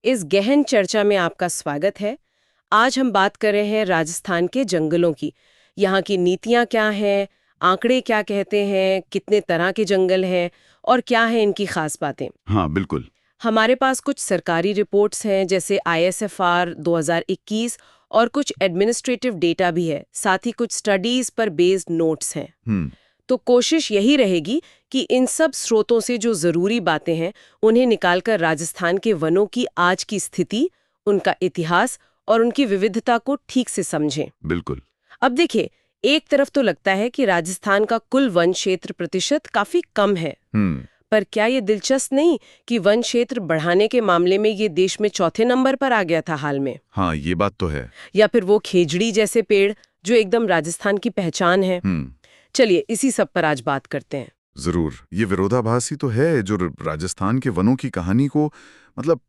इस गहन चर्चा में आपका स्वागत है। आज हम बात कर रहे हैं राजस्थान के जंगलों की। यहाँ की नीतियाँ क्या हैं, आंकड़े क्या कहते हैं, कितने तरह के जंगल हैं और क्या है इनकी खास बातें। हाँ, बिल्कुल। हमारे पास कुछ सरकारी रिपोर्ट्स हैं जैसे आईएसएफआर 2021 और कुछ एडमिनिस्ट्रेटिव डेटा भी है, साथ ही कुछ स्टडीज पर बेस्ड नोट्स हैं। हम्म। तो कोशिश यही रहेगी कि इन सब स्रोतों से जो जरूरी बातें हैं उन्हें निकालकर राजस्थान के वनों की आज की स्थिति, उनका इतिहास और उनकी विविधता को ठीक से समझें। बिल्कुल। अब देखिए, एक तरफ तो लगता है कि राजस्थान का कुल वन क्षेत्र प्रतिशत काफी कम है, हम्म। पर क्या ये दिलचस्प नहीं कि वन क्षेत्र बढ़ाने के मामले में ये देश में चौथे नंबर पर आ गया था हाल में। हाँ, ये बात तो है। या फिर वो खेजड़ी जैसे पेड़ जो एकदम राजस्थान की पहचान है। चलिए इसी सब पर आज बात करते हैं। जरूर। ये विरोधाभास ही तो है जो राजस्थान के वनों की कहानी को मतलब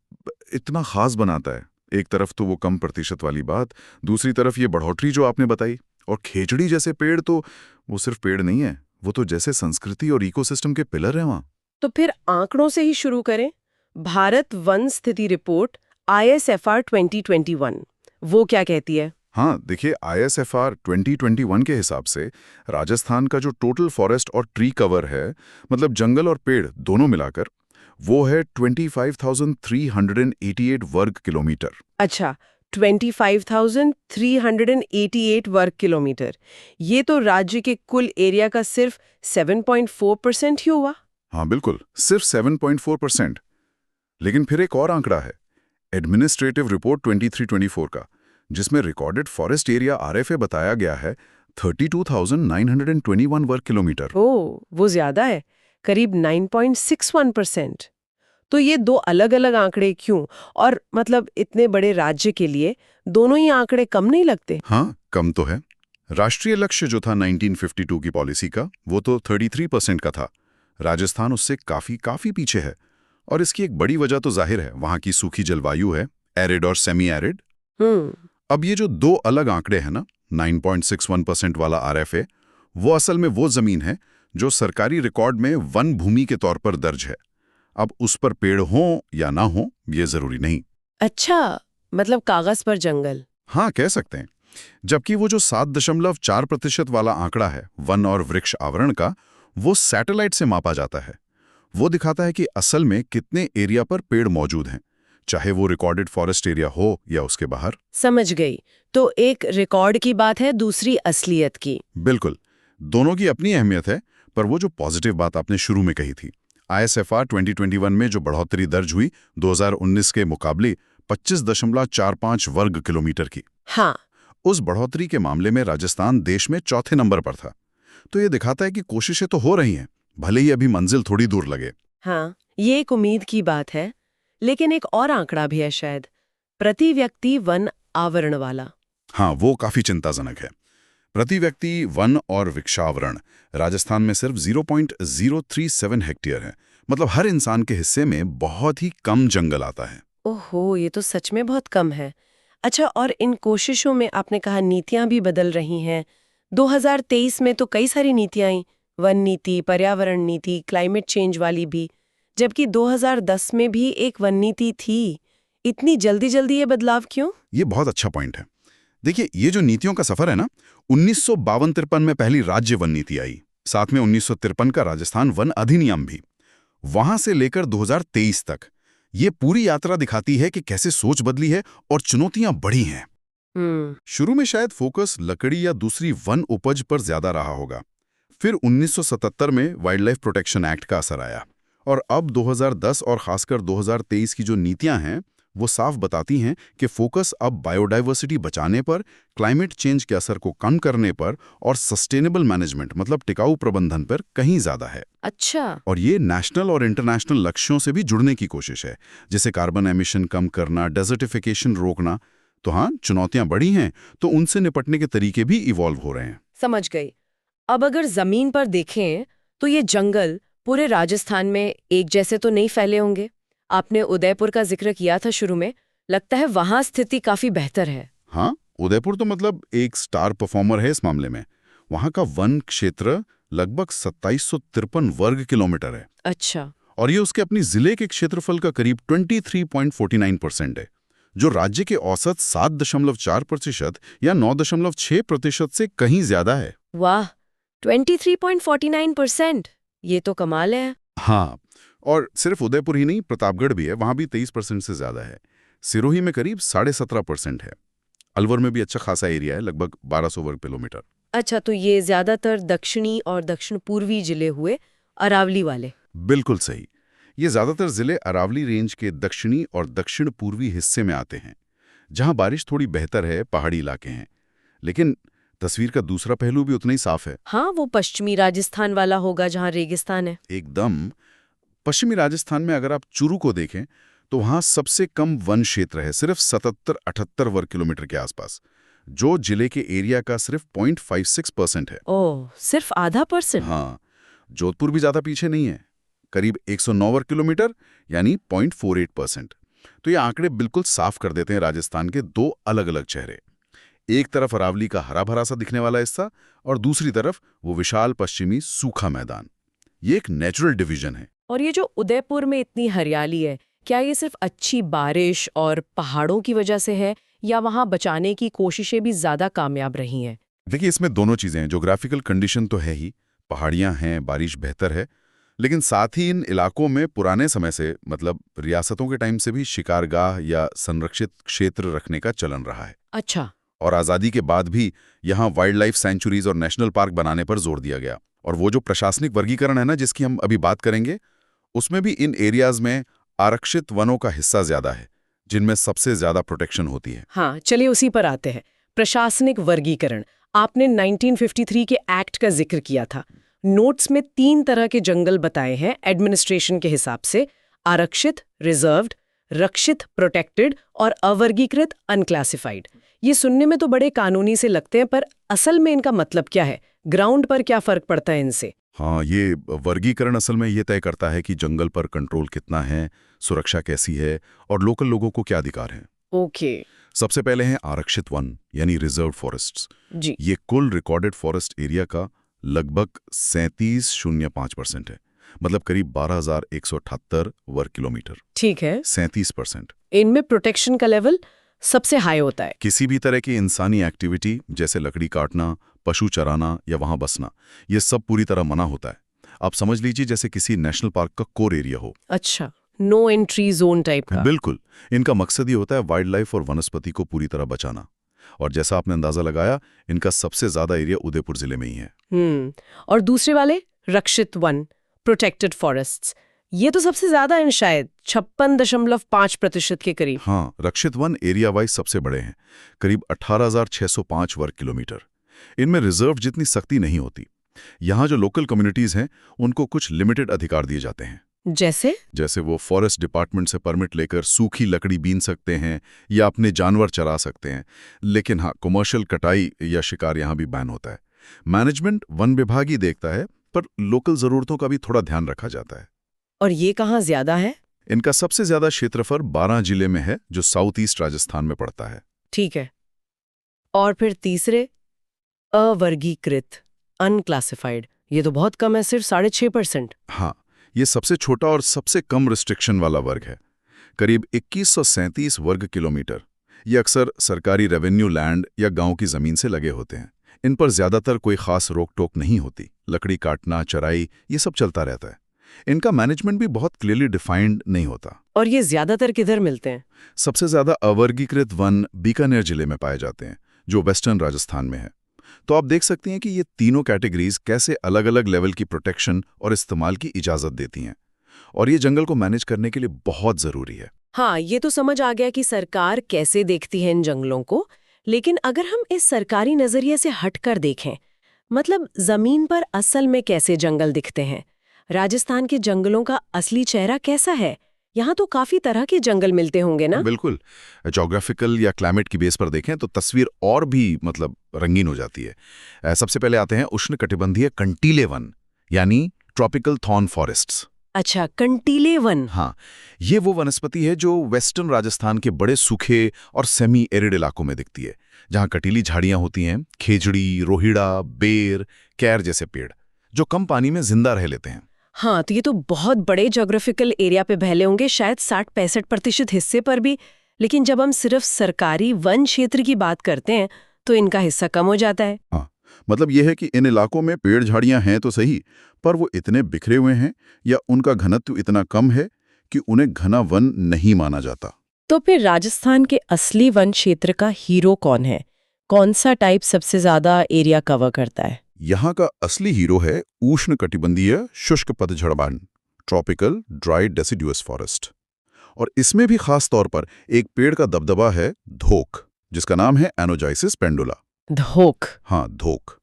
इतना खास बनाता है। एक तरफ तो वो कम प्रतिशत वाली बात, दूसरी तरफ ये बढ़ोतरी जो आपने बताई। और खेजड़ी जैसे पेड़ तो वो सिर्फ पेड़ नहीं है, वो तो जैसे संस्कृति और इकोसिस्टम के पिलर हैं वहाँ। तो फिर आंकड़ों से ही शुरू करें। भारत वन स्थिति रिपोर्ट ISFR 2021 वो क्या कहती है? हाँ, देखिए, ISFR 2021 के हिसाब से राजस्थान का जो टोटल फॉरेस्ट और ट्री कवर है, मतलब जंगल और पेड़ दोनों मिलाकर, वो है 25,388 वर्ग किलोमीटर। अच्छा, 25,388 वर्ग किलोमीटर। ये तो राज्य के कुल एरिया का सिर्फ 7.4% ही हुआ। हाँ बिल्कुल, सिर्फ 7.4%। लेकिन फिर एक और आंकड़ा है, एडमिनिस्ट्रेटिव रिपोर्ट 2324 का, जिसमें रिकॉर्डेड फॉरेस्ट एरिया RFA बताया गया है 32,921 वर्ग किलोमीटर। ओह, वो ज्यादा है, करीब 9.61%। तो ये दो अलग अलग आंकड़े क्यों? और मतलब इतने बड़े राज्य के लिए दोनों ही आंकड़े कम नहीं लगते? हाँ, कम तो है। राष्ट्रीय लक्ष्य जो था 1952 की पॉलिसी का, वो तो 33% का था। राजस्थान उससे काफी पीछे है। और इसकी एक बड़ी वजह तो जाहिर है, वहाँ की सूखी जलवायु है, एरिड और सेमी एरिड। अब ये जो दो अलग आंकड़े हैं ना, 9.61% वाला RFA, वो असल में वो जमीन है जो सरकारी रिकॉर्ड में वन भूमि के तौर पर दर्ज है। अब उस पर पेड़ हों या ना हो, ये जरूरी नहीं। अच्छा, मतलब कागज पर जंगल। हाँ, कह सकते हैं। जबकि वो जो 7.4% वाला आंकड़ा है वन और वृक्ष आवरण का, वो सैटेलाइट से मापा जाता है। वो दिखाता है कि असल में कितने एरिया पर पेड़ मौजूद हैं, चाहे वो रिकॉर्डेड फॉरेस्ट एरिया हो या उसके बाहर। समझ गई। तो एक रिकॉर्ड की बात है, दूसरी असलियत की। बिल्कुल, दोनों की अपनी अहमियत है। पर वो जो पॉजिटिव बात आपने शुरू में कही थी, ISFR 2021 में जो बढ़ोतरी दर्ज हुई 2019 के मुकाबले 25.45 वर्ग किलोमीटर की, हाँ, उस बढ़ोतरी के मामले में राजस्थान देश में चौथे नंबर पर था। तो ये दिखाता है कि कोशिशें तो हो रही हैं, भले ही अभी मंजिल थोड़ी दूर लगे। हाँ, ये एक उम्मीद की बात है। लेकिन एक और आंकड़ा भी है शायद, प्रति व्यक्ति वन आवरण वाला। हाँ, वो काफी चिंताजनक है। प्रति व्यक्ति वन और वृक्षावरण राजस्थान में सिर्फ 0.037 हेक्टेयर है। मतलब हर इंसान के हिस्से में बहुत ही कम जंगल आता है। ओहो, ये तो सच में बहुत कम है। अच्छा, और इन कोशिशों में आपने कहा नीतियां भी बदल रही हैं। 2023 में तो कई सारी नीतियां आई, वन नीति, पर्यावरण नीति, क्लाइमेट चेंज वाली भी, जबकि 2010 में भी एक वन नीति थी। इतनी जल्दी जल्दी ये बदलाव क्यों? ये बहुत अच्छा पॉइंट है। देखिए, ये जो नीतियों का सफर है ना, 1952-53 में पहली राज्य वन नीति आई, साथ में 1953 का राजस्थान वन अधिनियम भी। वहां से लेकर 2023 तक ये पूरी यात्रा दिखाती है कि कैसे सोच बदली है और चुनौतियां बढ़ी हैं। शुरू में शायद फोकस लकड़ी या दूसरी वन उपज पर ज्यादा रहा होगा। फिर 1977 में वाइल्ड लाइफ प्रोटेक्शन एक्ट का असर आया, और अब 2010 और खासकर 2023 की जो नीतियां हैं, वो साफ बताती हैं कि फोकस अब बायोडाइवर्सिटी बचाने पर, क्लाइमेट चेंज के असर को कम करने पर और सस्टेनेबल मैनेजमेंट मतलब टिकाऊ प्रबंधन पर कहीं ज्यादा है। अच्छा। और ये नेशनल और इंटरनेशनल लक्ष्यों से भी जुड़ने की कोशिश है, जैसे कार्बन एमिशन कम करना, डेजर्टिफिकेशन रोकना। तो हाँ, चुनौतियां बढ़ी हैं, तो उनसे निपटने के तरीके भी इवॉल्व हो रहे हैं। समझ गई। अब अगर जमीन पर देखें तो ये जंगल पूरे राजस्थान में एक जैसे तो नहीं फैले होंगे। आपने उदयपुर का जिक्र किया था शुरू में, लगता है वहां स्थिति काफी बेहतर है। हाँ, उदयपुर तो मतलब एक स्टार परफॉर्मर है इस मामले में। वहां का वन क्षेत्र लगभग 2753 वर्ग किलोमीटर है। अच्छा। और ये उसके अपनी जिले के क्षेत्रफल का करीब 23.49% है, जो राज्य के औसत 7.4% या 9.6% से कहीं ज्यादा है। वाह, 23.49%, ये तो कमाल है। हाँ, और सिर्फ उदयपुर ही नहीं, प्रतापगढ़ भी है, वहां भी 23% से ज्यादा है। सिरोही में करीब 17.5% है। अलवर में भी अच्छा खासा एरिया है, लगभग 1200 वर्ग किलोमीटर। अच्छा, तो ये ज्यादातर दक्षिणी और दक्षिण पूर्वी जिले हुए, अरावली वाले। बिल्कुल सही। ये ज्यादातर जिले अरावली रेंज के दक्षिणी और दक्षिण पूर्वी हिस्से में आते हैं, जहां बारिश थोड़ी बेहतर है, पहाड़ी इलाके हैं। लेकिन तस्वीर का दूसरा पहलू भी उतना ही साफ है। हाँ, वो पश्चिमी राजस्थान वाला होगा जहाँ रेगिस्तान है। एकदम। पश्चिमी राजस्थान में अगर आप चूरू को देखें तो वहां सबसे कम वन क्षेत्र है, सिर्फ 77-78 वर्ग किलोमीटर के आसपास, जो जिले के एरिया का सिर्फ 0.56% है। ओह, सिर्फ आधा %? हाँ, जोधपुर भी ज्यादा पीछे नहीं है, करीब 109 वर्ग किलोमीटर यानी 0.48%। तो ये आंकड़े बिल्कुल साफ कर देते हैं राजस्थान के दो अलग अलग चेहरे। एक तरफ अरावली का हरा भरा सा दिखने वाला हिस्सा और दूसरी तरफ वो विशाल पश्चिमी सूखा मैदान। ये एक नेचुरल डिवीजन है। और ये जो उदयपुर में इतनी हरियाली है, क्या ये सिर्फ अच्छी बारिश और पहाड़ों की वजह से है, या वहाँ बचाने की कोशिशें भी ज्यादा कामयाब रही हैं? देखिए, इसमें दोनों चीजें हैं। ज्योग्राफिकल कंडीशन तो है ही, पहाड़ियां हैं, बारिश बेहतर है, लेकिन साथ ही इन इलाकों में पुराने समय से, मतलब रियासतों के टाइम से भी शिकारगाह या संरक्षित क्षेत्र रखने का चलन रहा है। अच्छा। और आज़ादी के बाद भी यहाँ वाइल्ड लाइफ सेंचुरीज और नेशनल पार्क बनाने पर जोर दिया गया। और वो जो प्रशासनिक वर्गीकरण है ना, जिसकी हम अभी बात करेंगे, उसमें भी इन एरियाज में आरक्षित वनों का हिस्सा ज्यादा है, जिनमें सबसे ज्यादा प्रोटेक्शन होती है। हाँ, चलिए उसी पर आते हैं। प्रशासनिक वर्गीकरण, आपने 1953 के एक्ट का जिक्र किया था। नोट्स में 3 तरह के जंगल बताए हैं एडमिनिस्ट्रेशन के हिसाब से: आरक्षित, रिजर्व्ड, रक्षित प्रोटेक्टेड, और अवर्गीकृत अनक्लासिफाइड। ये सुनने में तो बड़े कानूनी से लगते हैं, पर असल में इनका मतलब क्या है? ग्राउंड पर क्या फर्क पड़ता है इनसे? हाँ, ये वर्गीकरण असल में ये तय करता है कि जंगल पर कंट्रोल कितना है, सुरक्षा कैसी है और लोकल लोगों को क्या अधिकार हैं। ओके। सबसे पहले हैं आरक्षित वन यानी रिजर्व फॉरेस्ट्स। जी। ये कुल रिकॉर्डेड फॉरेस्ट एरिया का लगभग 37.05% है, मतलब करीब 12,178 वर्ग किलोमीटर। ठीक है। 37%। इनमें प्रोटेक्शन का लेवल सबसे हाई होता है। किसी भी तरह की इंसानी एक्टिविटी जैसे लकड़ी काटना, पशु चराना या वहां बसना, ये सब पूरी तरह मना होता है। आप समझ लीजिए जैसे किसी नेशनल पार्क का कोर एरिया हो। अच्छा, नो एंट्री जोन टाइप का। बिल्कुल। इनका मकसद ही होता है वाइल्ड लाइफ और वनस्पति को पूरी तरह बचाना। और जैसा आपने अंदाजा लगाया, इनका सबसे ज्यादा एरिया उदयपुर जिले में ही है। और दूसरे वाले रक्षित वन, प्रोटेक्टेड फॉरेस्ट्स, ये तो सबसे ज्यादा हैं, शायद 56.5% के करीब। हाँ, रक्षित वन एरिया वाइज सबसे बड़े हैं, करीब 18,605 वर्ग किलोमीटर। इनमें रिजर्व जितनी सख्ती नहीं होती। यहाँ जो लोकल कम्युनिटीज हैं, उनको कुछ लिमिटेड अधिकार दिए जाते हैं। जैसे वो फॉरेस्ट डिपार्टमेंट से परमिट लेकर सूखी लकड़ी बीन सकते हैं या अपने जानवर चरा सकते हैं। लेकिन हाँ, कमर्शियल कटाई या शिकार यहाँ भी बैन होता है। मैनेजमेंट वन विभाग ही देखता है, पर लोकल जरूरतों का भी थोड़ा ध्यान रखा जाता है। और ये कहाँ ज्यादा है? इनका सबसे ज्यादा क्षेत्रफल 12 जिले में है, जो साउथ ईस्ट राजस्थान में पड़ता है। ठीक है। और फिर तीसरे, अवर्गीकृत अनक्लासिफाइड, ये तो बहुत कम है, सिर्फ 6.5%। हाँ, ये सबसे छोटा और सबसे कम रिस्ट्रिक्शन वाला वर्ग है, करीब 2137 वर्ग किलोमीटर। ये अक्सर सरकारी रेवेन्यू लैंड या गांव की जमीन से लगे होते हैं। इन पर ज्यादातर कोई खास रोक टोक नहीं होती। लकड़ी काटना, चराई, ये सब चलता रहता है। इनका मैनेजमेंट भी बहुत क्लियरली डिफाइंड नहीं होता। और ये ज्यादातर किधर मिलते हैं? सबसे ज्यादा अवर्गीकृत वन बीकानेर जिले में पाए जाते हैं, जो वेस्टर्न राजस्थान में है। तो आप देख सकते हैं कि ये तीनों कैटेगरीज कैसे अलग अलग लेवल की प्रोटेक्शन और इस्तेमाल की इजाजत देती हैं, और ये जंगल को मैनेज करने के लिए बहुत जरूरी है। हाँ, ये तो समझ आ गया कि सरकार कैसे देखती है इन जंगलों को। लेकिन अगर हम इस सरकारी नजरिए से हटकर देखें, मतलब जमीन पर असल में कैसे जंगल दिखते हैं, राजस्थान के जंगलों का असली चेहरा कैसा है? यहाँ तो काफी तरह के जंगल मिलते होंगे ना? बिल्कुल। ज्योग्राफिकल या क्लाइमेट की बेस पर देखें तो तस्वीर और भी रंगीन हो जाती है। सबसे पहले आते हैं उष्णकटिबंधीय कंटीले वन, यानी ट्रॉपिकल थॉर्न फॉरेस्ट्स। अच्छा, कंटीले वन। हाँ, ये वो वनस्पति है जो वेस्टर्न राजस्थान के बड़े सूखे और सेमी एरिड इलाकों में दिखती है, जहाँ कटीली झाड़ियां होती हैं, खेजड़ी, रोहिड़ा, बेर, कैर जैसे पेड़, जो कम पानी में जिंदा रह लेते हैं। हाँ, तो ये तो बहुत बड़े ज्योग्राफिकल एरिया पे फैले होंगे, शायद 60-65% हिस्से पर भी। लेकिन जब हम सिर्फ सरकारी वन क्षेत्र की बात करते हैं तो इनका हिस्सा कम हो जाता है। हाँ, मतलब यह है कि इन इलाकों में पेड़ झाड़ियां हैं तो सही, पर वो इतने बिखरे हुए हैं या उनका घनत्व इतना कम है कि उन्हें घना वन नहीं माना जाता। तो फिर राजस्थान के असली वन क्षेत्र का हीरो कौन है? कौन सा टाइप सबसे ज्यादा एरिया कवर करता है? यहाँ का असली हीरो है उष्णकटिबंधीय शुष्क पतझड़ one, tropical dry deciduous forest. और इसमें भी खास तौर पर एक पेड़ का दबदबा है, धोक, जिसका नाम है एनोजाइसिस पेंडुला। धोक? हाँ, धोक।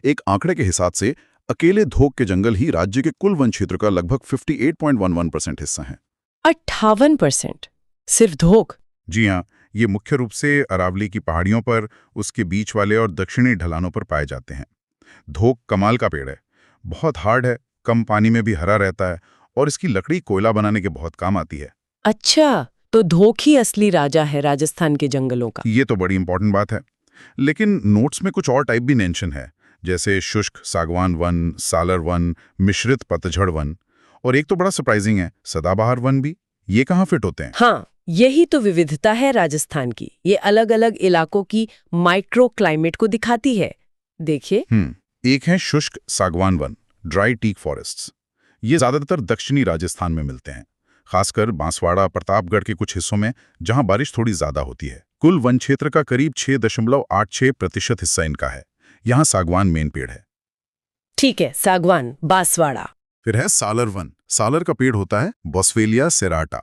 एक आंकड़े के हिसाब से अकेले धोक के जंगल ही राज्य के कुल वन क्षेत्र का लगभग 58.11% हिस्सा है। 58%? सिर्फ धोक? जी हाँ, ये मुख्य रूप से अरावली की पहाड़ियों पर, उसके बीच वाले और दक्षिणी ढलानों पर पाए जाते हैं। धोक कमाल का पेड़ है, बहुत हार्ड है, कम पानी में भी हरा रहता है और इसकी लकड़ी कोयला बनाने के बहुत काम आती है। अच्छा, तो धोक ही असली राजा है राजस्थान के जंगलों का। ये तो बड़ी इंपॉर्टेंट बात है। लेकिन नोट्स में कुछ और टाइप भी मेंशन है, जैसे शुष्क सागवान वन, सालर वन, मिश्रित पतझड़ वन, और एक तो बड़ा सरप्राइजिंग है, सदाबहार वन भी। ये कहाँ फिट होते हैं? हाँ, यही तो विविधता है राजस्थान की। ये अलग अलग इलाकों की माइक्रो क्लाइमेट को दिखाती है। देखिए, एक है शुष्क सागवान वन, ड्राई टीक फॉरेस्ट्स। ये ज्यादातर दक्षिणी राजस्थान में मिलते हैं, खासकर बांसवाड़ा, प्रतापगढ़ के कुछ हिस्सों में जहां बारिश थोड़ी ज्यादा होती है। कुल वन क्षेत्र का करीब 6.86% हिस्सा इनका है। यहाँ सागवान मेन पेड़ है। ठीक है, सागवान, बांसवाड़ा। फिर है सालर वन। सालर का पेड़ होता है बॉस्वेलिया सेराटा।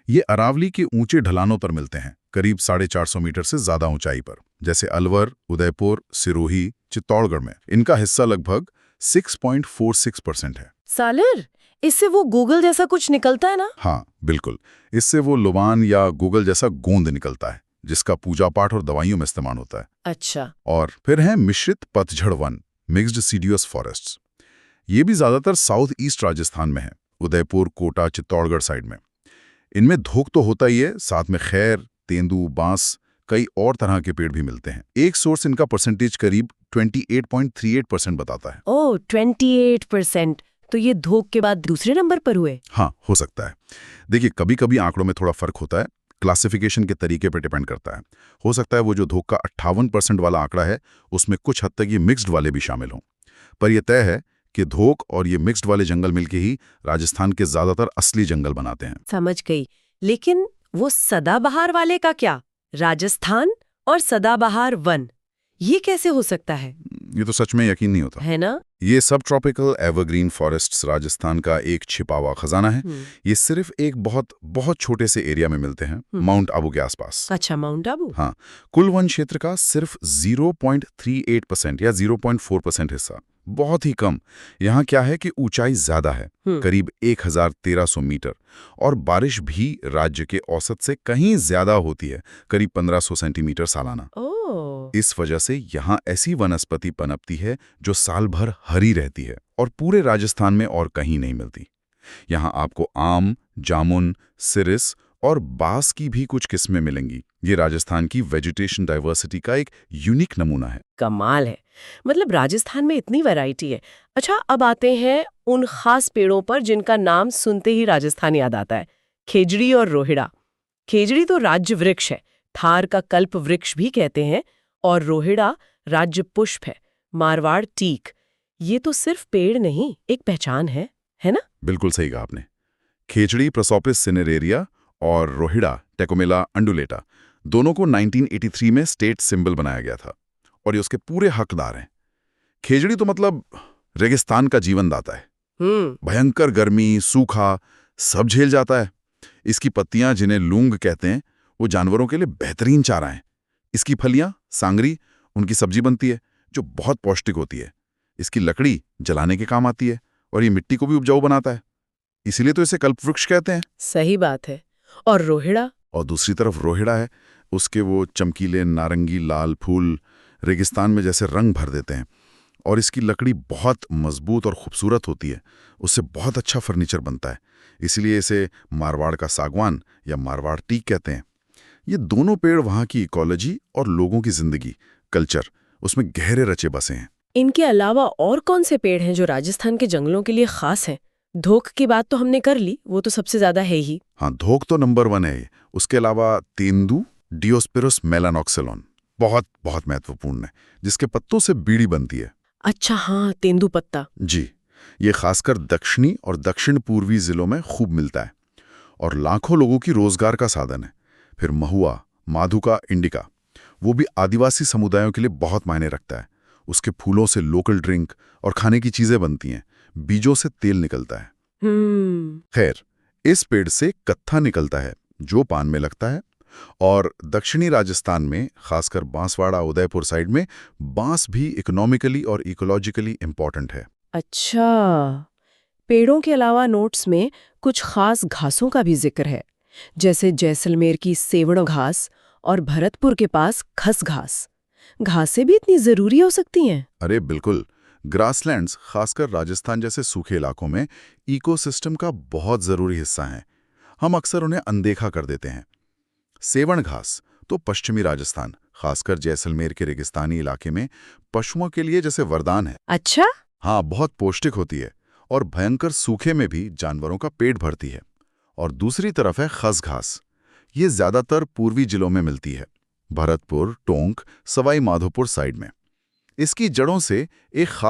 ये अरावली के ऊंचे ढलानों पर मिलते हैं, करीब 450 मीटर से ज्यादा ऊंचाई पर, जैसे अलवर, उदयपुर, सिरोही, चित्तौड़गढ़ में। इनका हिस्सा लगभग 6.46% है। सालर? इससे वो गूगल जैसा कुछ निकलता है ना? हाँ, बिल्कुल। इससे वो लोबान या गूगल जैसा गोंद निकलता है, जिसका पूजा पाठ और दवाइयों में इस्तेमाल होता है। अच्छा। और फिर है मिश्रित पतझड़ वन, मिक्स्ड सीडियस फॉरेस्ट्स। ये भी ज्यादातर साउथ ईस्ट राजस्थान में है, उदयपुर, कोटा, चित्तौड़गढ़ साइड में। इनमें धोक तो होता ही है, साथ में खैर, तेंदू, बांस, कई और तरह के पेड़ भी मिलते हैं। एक सोर्स इनका परसेंटेज करीब 28.38% बताता है। ओह, 28%। तो ये धोक के बाद दूसरे नंबर पर हुए? हाँ, हो सकता है। देखिए, कभी कभी आंकड़ों में थोड़ा फर्क होता है, क्लासिफिकेशन के तरीके पर डिपेंड करता है। हो सकता है वो जो धोक का 58% वाला आंकड़ा है, उसमें कुछ हद तक ये मिक्स्ड वाले भी शामिल हों। पर यह तय है कि धोक और ये मिक्स्ड वाले जंगल मिलके ही राजस्थान के ज्यादातर असली जंगल बनाते हैं। समझ गई। लेकिन वो सदाबहार वाले का क्या? राजस्थान और सदाबहार वन, ये कैसे हो सकता है? ये तो सच में यकीन नहीं होता है ना? ये सब ट्रॉपिकल एवरग्रीन फॉरेस्ट्स राजस्थान का एक छिपा हुआ खजाना है। ये सिर्फ एक बहुत बहुत छोटे से एरिया में मिलते हैं, माउंट आबू के आसपास। अच्छा, माउंट आबू। हाँ, कुल वन क्षेत्र का सिर्फ 0.38% या 0.4% हिस्सा, बहुत ही कम। यहाँ क्या है कि ऊंचाई ज्यादा है, करीब 1113 मीटर, और बारिश भी राज्य के औसत से कहीं ज्यादा होती है, करीब 1500 सेंटीमीटर सालाना। इस वजह से यहाँ ऐसी वनस्पति पनपती है जो साल भर हरी रहती है और पूरे राजस्थान में और कहीं नहीं मिलती। यहाँ आपको आम, जामुन, सिरिस और बांस की भी कुछ किस्में मिलेंगी। ये राजस्थान की वेजिटेशन डाइवर्सिटी का एक यूनिक नमूना है। कमाल है, मतलब राजस्थान में इतनी वैरायटी है। अच्छा, अब आते हैं उन खास पेड़ों पर जिनका नाम सुनते ही राजस्थान याद आता है, खेजड़ी और रोहिड़ा। खेजड़ी तो राज्य वृक्ष है, थार का कल्प वृक्ष भी कहते हैं, और रोहिड़ा राज्य पुष्प है, मारवाड़ टीक। ये तो सिर्फ पेड़ नहीं, एक पहचान है ना? बिल्कुल सही कहा आपने। खेजड़ी प्रोसोपिस सिनेरेरिया और रोहिड़ा टेकोमेला अंडुलेटा दोनों को 1983 में स्टेट सिंबल बनाया गया था, और ये उसके पूरे हकदार हैं। खेजड़ी तो मतलब रेगिस्तान का जीवनदाता है। भयंकर गर्मी, सूखा सब झेल जाता है। इसकी पत्तियां, जिन्हें लूंग कहते हैं, वो जानवरों के लिए बेहतरीन चारा है। इसकी फलियां, सांगरी, उनकी सब्जी बनती है जो बहुत पौष्टिक होती है। इसकी लकड़ी जलाने के काम आती है और ये मिट्टी को भी उपजाऊ बनाता है, इसीलिए तो इसे कल्पवृक्ष कहते हैं। सही बात है। और रोहिड़ा? और दूसरी तरफ रोहिड़ा है, उसके वो चमकीले नारंगी लाल फूल रेगिस्तान में जैसे रंग भर देते हैं, और इसकी लकड़ी बहुत मजबूत और खूबसूरत होती है। उससे बहुत अच्छा फर्नीचर बनता है, इसीलिए इसे मारवाड़ का सागवान या मारवाड़ टीक कहते हैं। ये दोनों पेड़ वहाँ की इकोलॉजी और लोगों की जिंदगी, कल्चर, उसमें गहरे रचे बसे हैं। इनके अलावा और कौन से पेड़ हैं जो राजस्थान के जंगलों के लिए खास हैं? धोख की बात तो हमने कर ली, वो तो सबसे ज्यादा है ही। हाँ, धोख तो नंबर 1 है। उसके अलावा तेंदू, डियोस्पेरोस मेलानॉक्सिलॉन, बहुत बहुत महत्वपूर्ण है, जिसके पत्तों से बीड़ी बनती है। अच्छा हाँ, तेंदुपत्ता। जी, ये खासकर दक्षिणी और दक्षिण पूर्वी जिलों में खूब मिलता है और लाखों लोगों की रोजगार का साधन है। फिर महुआ, माधुका इंडिका, वो भी आदिवासी समुदायों के लिए बहुत मायने रखता है। उसके फूलों से लोकल ड्रिंक और खाने की चीजें बनती हैं, बीजों से तेल निकलता है। खैर, इस पेड़ से कत्था निकलता है जो पान में लगता है, और दक्षिणी राजस्थान में खासकर बांसवाड़ा उदयपुर साइड में बांस भी इकोनॉमिकली और इकोलॉजिकली इंपॉर्टेंट है। अच्छा, पेड़ों के अलावा नोट्स में कुछ खास घासों का भी जिक्र है, जैसे जैसलमेर की सेवड़ घास और भरतपुर के पास खस घास। घासें भी इतनी जरूरी हो सकती हैं? अरे बिल्कुल, ग्रासलैंड्स खासकर राजस्थान जैसे सूखे इलाकों में इकोसिस्टम का बहुत जरूरी हिस्सा हैं। हम अक्सर उन्हें अनदेखा कर देते हैं। सेवण घास तो पश्चिमी राजस्थान, खासकर जैसलमेर के रेगिस्तानी इलाके में पशुओं के लिए जैसे वरदान है। अच्छा। हाँ, बहुत पौष्टिक होती है और भयंकर सूखे में भी जानवरों का पेट भरती है। और दूसरी तरफ है खस घास। ये ज्यादातर पूर्वी जिलों में मिलती है, भरतपुर, टोंक, सवाई माधोपुर साइड में। इसकी जड़ों से एक खास